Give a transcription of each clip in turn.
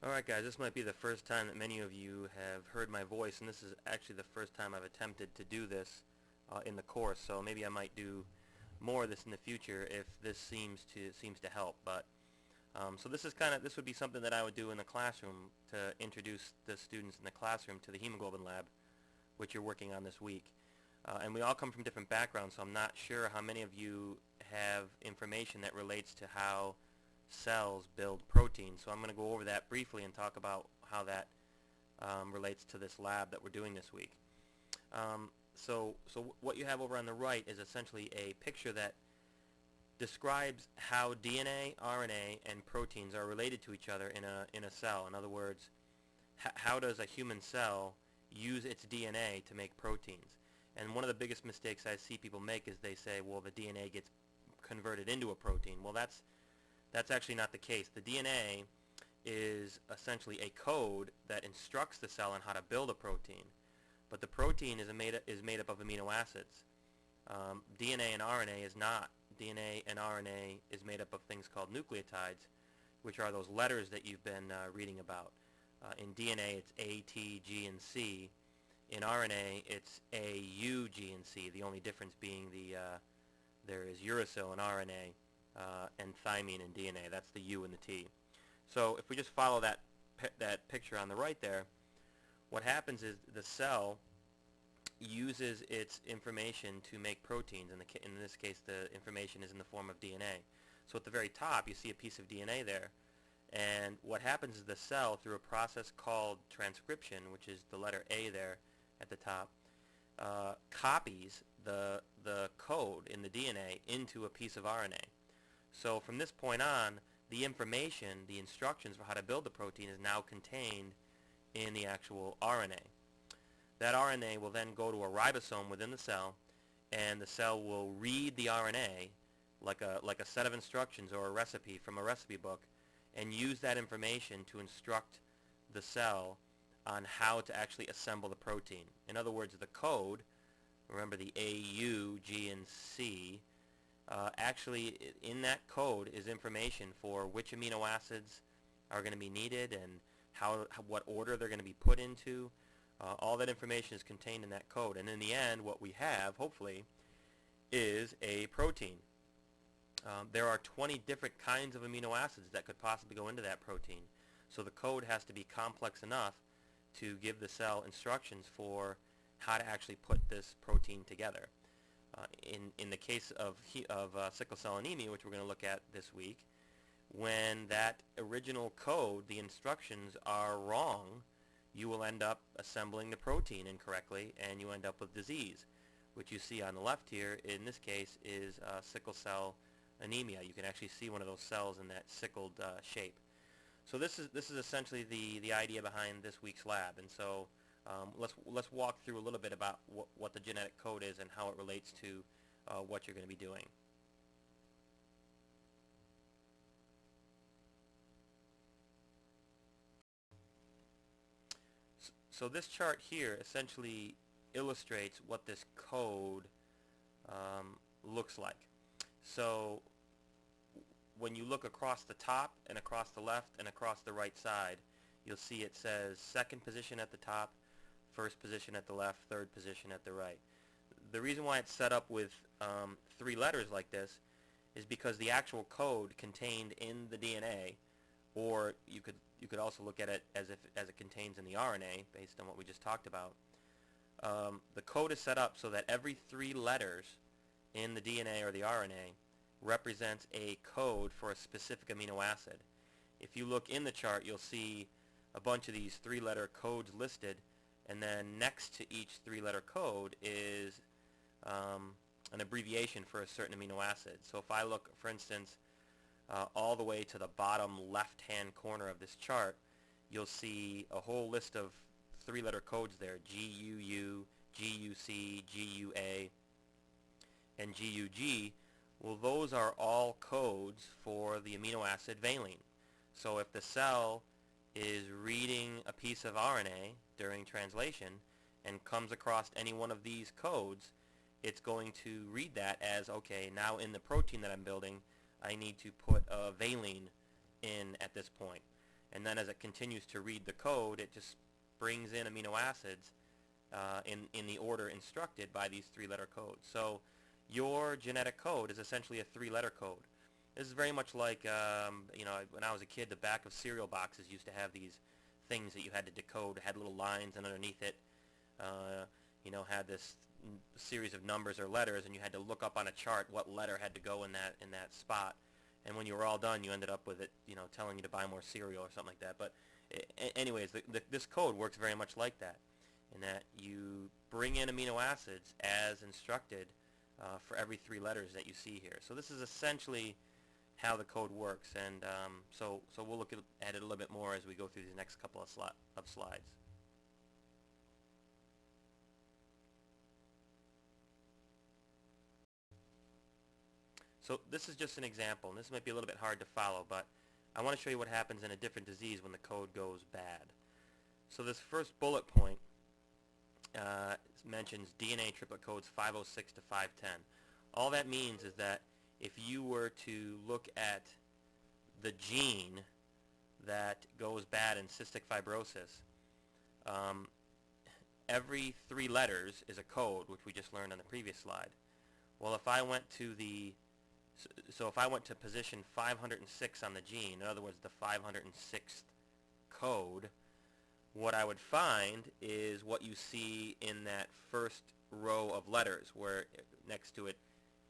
Alright guys, this might be the first time that many of you have heard my voice, and this is actually the first time I've attempted to do this in the course, so maybe I might do more of this in the future if this seems to help. But so this would be something that I would do in the classroom to introduce the students in the classroom to the Hemoglobin Lab, which you're working on this week. And we all come from different backgrounds, so I'm not sure how many of you have information that relates to how cells build proteins. So I'm going to go over that briefly and talk about how that relates to this lab that we're doing this week. So what you have over on the right is essentially a picture that describes how DNA, RNA, and proteins are related to each other in a cell. In other words, how does a human cell use its DNA to make proteins? And one of the biggest mistakes I see people make is they say, well, the DNA gets converted into a protein. Well, that's actually not the case. The DNA is essentially a code that instructs the cell on how to build a protein. But the protein is made up of amino acids. DNA and RNA is not. DNA and RNA is made up of things called nucleotides, which are those letters that you've been reading about. In DNA, it's A, T, G, and C. In RNA, it's A, U, G, and C. The only difference being there is uracil in RNA and thymine in DNA. That's the U and the T. So if we just follow that picture on the right there, what happens is the cell uses its information to make proteins. In this case, the information is in the form of DNA. So at the very top, you see a piece of DNA there. And what happens is the cell, through a process called transcription, which is the letter A there at the top, copies the code in the DNA into a piece of RNA. So from this point on, the information, the instructions for how to build the protein is now contained in the actual RNA. That RNA will then go to a ribosome within the cell, and the cell will read the RNA like a set of instructions or a recipe from a recipe book, and use that information to instruct the cell on how to actually assemble the protein. In other words, the code, remember the A, U, G, and C, actually in that code is information for which amino acids are going to be needed and what order they're going to be put into. All that information is contained in that code, and in the end what we have, hopefully, is a protein. There are 20 different kinds of amino acids that could possibly go into that protein, so the code has to be complex enough to give the cell instructions for how to actually put this protein together. In the case of sickle cell anemia, which we're going to look at this week, when that original code, the instructions, are wrong, you will end up assembling the protein incorrectly, and you end up with disease, which you see on the left here. In this case is sickle cell anemia. You can actually see one of those cells in that sickled shape. So this is essentially the idea behind this week's lab. And so let's walk through a little bit about what the genetic code is and how it relates to what you're going to be doing. So this chart here essentially illustrates what this code looks like. So when you look across the top and across the left and across the right side, you'll see it says second position at the top, first position at the left, third position at the right. The reason why it's set up with 3 letters like this is because the actual code contained in the DNA, or you could also look at it as it contains in the RNA based on what we just talked about. The code is set up so that every 3 letters in the DNA or the RNA represents a code for a specific amino acid. If you look in the chart, you'll see a bunch of these 3-letter codes listed, and then next to each 3-letter code is an abbreviation for a certain amino acid. So if I look, for instance, all the way to the bottom left-hand corner of this chart, you'll see a whole list of 3-letter codes there: GUU, GUC, GUA, and GUG. Well, those are all codes for the amino acid valine. So if the cell is reading a piece of RNA during translation and comes across any one of these codes, it's going to read that as, okay, now in the protein that I'm building, I need to put a valine in at this point. and then as it continues to read the code, it just brings in amino acids in the order instructed by these three-letter codes. So your genetic code is essentially a three-letter code. This is very much like, when I was a kid, the back of cereal boxes used to have these things that you had to decode, had little lines, and underneath it, had this series of numbers or letters, and you had to look up on a chart what letter had to go in that spot. And when you were all done, you ended up with it, telling you to buy more cereal or something like that. But anyways, this code works very much like that, in that you bring in amino acids as instructed for every three letters that you see here. So this is essentially how the code works, and so we'll look at it a little bit more as we go through these next couple of slides. So this is just an example, and this might be a little bit hard to follow, but I want to show you what happens in a different disease when the code goes bad. So this first bullet point mentions DNA triplet codes 506 to 510. All that means is that if you were to look at the gene that goes bad in cystic fibrosis, every three letters is a code, which we just learned on the previous slide. Well, if I went to if I went to position 506 on the gene, in other words, the 506th code, what I would find is what you see in that first row of letters, where next to it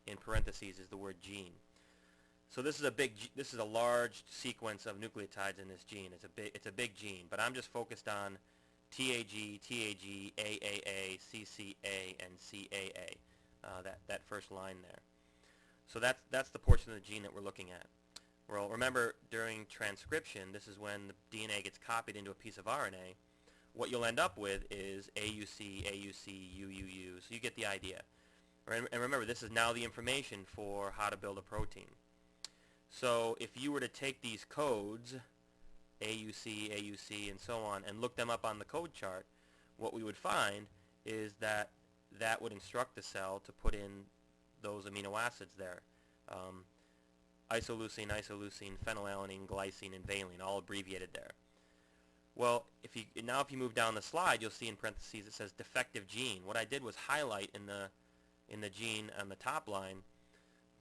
in parentheses is the word gene. So this is a large sequence of nucleotides in this gene. It's a big gene, but I'm just focused on TAG, TAG, AAA, CCA, and CAA. That first line there. So that's the portion of the gene that we're looking at. Well, remember, during transcription, this is when the DNA gets copied into a piece of RNA. What you'll end up with is AUC, AUC, UUU. So you get the idea. And remember, this is now the information for how to build a protein. So if you were to take these codes, AUC, AUC, and so on, and look them up on the code chart, what we would find is that would instruct the cell to put in those amino acids there. Isoleucine, isoleucine, phenylalanine, glycine, and valine, all abbreviated there. Well, if you move down the slide, you'll see in parentheses it says defective gene. What I did was highlight in the gene on the top line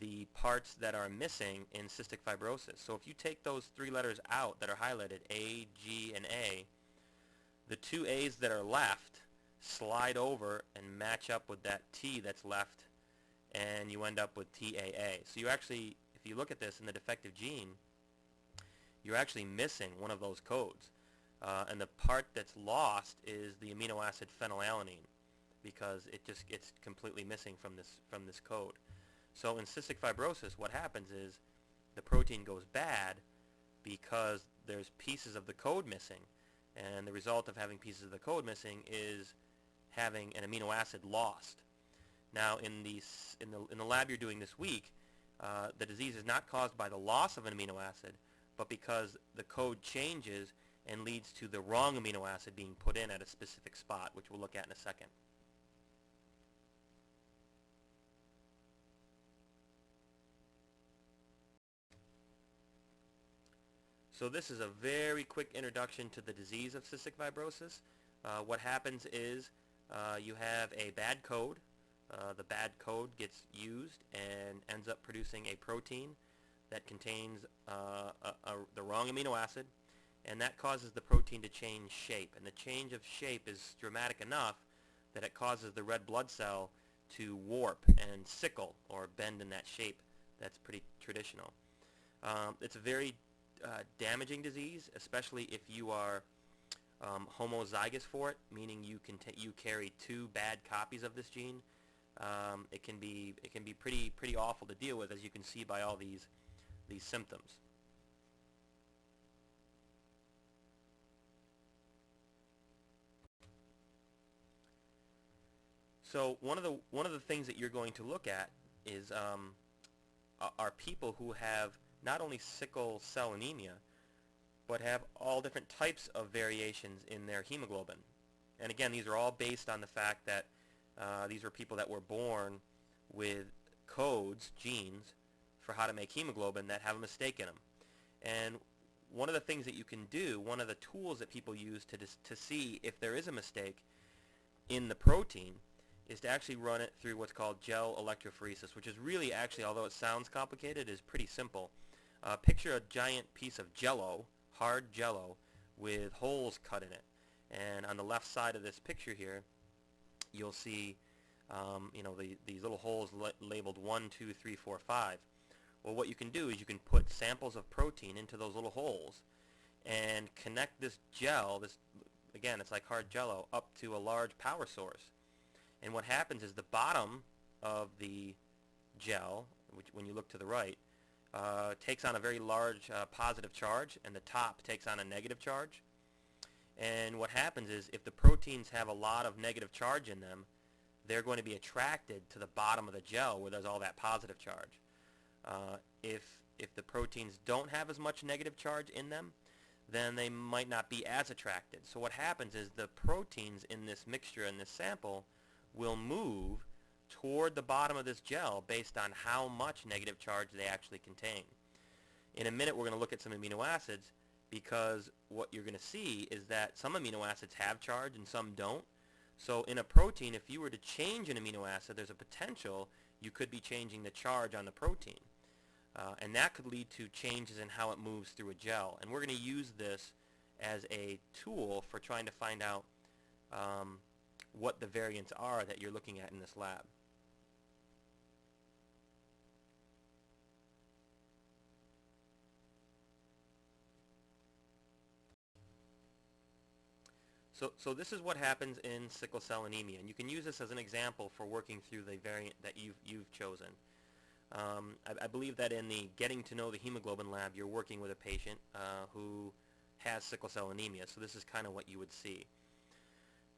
the parts that are missing in cystic fibrosis. So if you take those three letters out that are highlighted, A, G, and A, the two A's that are left slide over and match up with that T that's left, and you end up with TAA. So you actually, if you look at this in the defective gene, you're actually missing one of those codes. And the part that's lost is the amino acid phenylalanine, because it's completely missing from this code. So in cystic fibrosis, what happens is the protein goes bad because there's pieces of the code missing, and the result of having pieces of the code missing is having an amino acid lost. Now, in the lab you're doing this week, the disease is not caused by the loss of an amino acid, but because the code changes and leads to the wrong amino acid being put in at a specific spot, which we'll look at in a second. So this is a very quick introduction to the disease of cystic fibrosis. What happens is you have a bad code. The bad code gets used and ends up producing a protein that contains the wrong amino acid, and that causes the protein to change shape. And the change of shape is dramatic enough that it causes the red blood cell to warp and sickle or bend in that shape. That's pretty traditional. It's a very damaging disease, especially if you are homozygous for it, meaning you carry two bad copies of this gene. It can be pretty awful to deal with, as you can see by all these symptoms. So one of the things that you're going to look at is are people who have not only sickle cell anemia, but have all different types of variations in their hemoglobin. And again, these are all based on the fact that these were people that were born with codes, genes, for how to make hemoglobin that have a mistake in them. And one of the things that you can do, one of the tools that people use to see if there is a mistake in the protein, is to actually run it through what's called gel electrophoresis, which is really actually, although it sounds complicated, is pretty simple. Picture a giant piece of jello, hard jello, with holes cut in it. And on the left side of this picture here, you'll see these little holes labeled 1, 2, 3, 4, 5. Well, what you can do is you can put samples of protein into those little holes and connect this gel, again, it's like hard jello, up to a large power source. And what happens is the bottom of the gel, which when you look to the right, takes on a very large positive charge, and the top takes on a negative charge. And what happens is if the proteins have a lot of negative charge in them, they're going to be attracted to the bottom of the gel where there's all that positive charge. If the proteins don't have as much negative charge in them, then they might not be as attracted. So what happens is the proteins in this mixture, in this sample, will move toward the bottom of this gel based on how much negative charge they actually contain. In a minute we're going to look at some amino acids, because what you're going to see is that some amino acids have charge and some don't. So in a protein, if you were to change an amino acid, there's a potential you could be changing the charge on the protein. And that could lead to changes in how it moves through a gel. And we're going to use this as a tool for trying to find out what the variants are that you're looking at in this lab. So this is what happens in sickle cell anemia, and you can use this as an example for working through the variant that you've chosen. I believe that in the Getting to Know the Hemoglobin Lab, you're working with a patient who has sickle cell anemia, so this is kind of what you would see.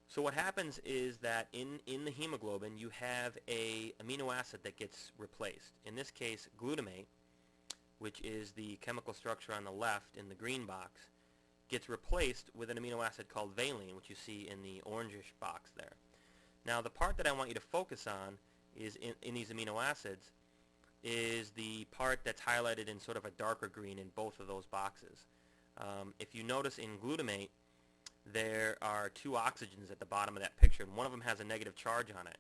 So what happens is that in the hemoglobin you have a amino acid that gets replaced. In this case, glutamate, which is the chemical structure on the left in the green box, gets replaced with an amino acid called valine, which you see in the orangish box there. Now the part that I want you to focus on is in these amino acids is the part that's highlighted in sort of a darker green in both of those boxes. If you notice in glutamate, there are 2 oxygens at the bottom of that picture, and one of them has a negative charge on it.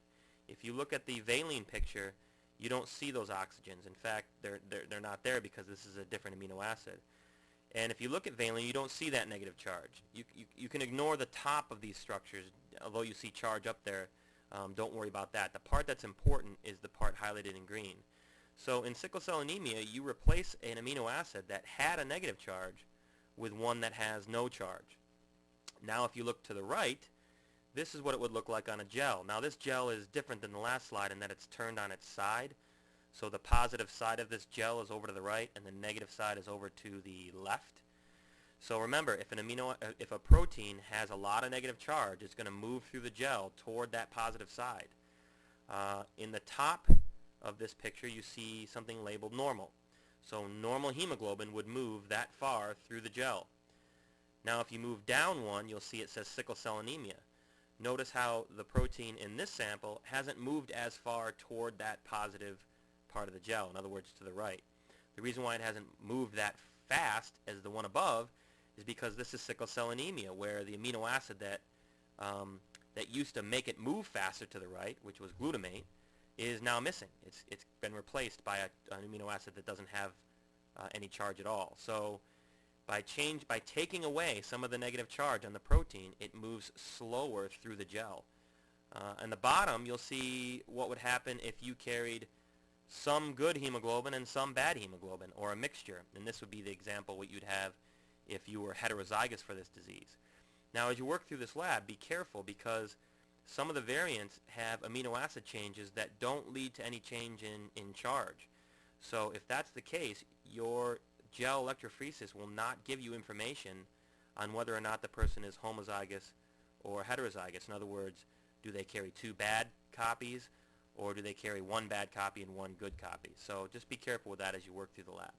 If you look at the valine picture, you don't see those oxygens. In fact, they're not there because this is a different amino acid. And if you look at valine, you don't see that negative charge. You can ignore the top of these structures, although you see charge up there. Don't worry about that. The part that's important is the part highlighted in green. So in sickle cell anemia, you replace an amino acid that had a negative charge with one that has no charge. Now if you look to the right, this is what it would look like on a gel. Now this gel is different than the last slide in that it's turned on its side. So the positive side of this gel is over to the right and the negative side is over to the left. So remember, if a protein has a lot of negative charge, it's going to move through the gel toward that positive side. In the top of this picture you see something labeled normal. So normal hemoglobin would move that far through the gel. Now if you move down one, you'll see it says sickle cell anemia. Notice how the protein in this sample hasn't moved as far toward that positive part of the gel, in other words to the right. The reason why it hasn't moved that fast as the one above is because this is sickle cell anemia, where the amino acid that used to make it move faster to the right, which was glutamate, is now missing. It's been replaced by an amino acid that doesn't have any charge at all. So by taking away some of the negative charge on the protein, it moves slower through the gel. On the bottom, you'll see what would happen if you carried some good hemoglobin and some bad hemoglobin, or a mixture. And this would be the example what you'd have if you were heterozygous for this disease. Now as you work through this lab, be careful, because some of the variants have amino acid changes that don't lead to any change in charge. So if that's the case, your gel electrophoresis will not give you information on whether or not the person is homozygous or heterozygous. In other words, do they carry 2 bad copies, or do they carry 1 bad copy and 1 good copy? So just be careful with that as you work through the lab.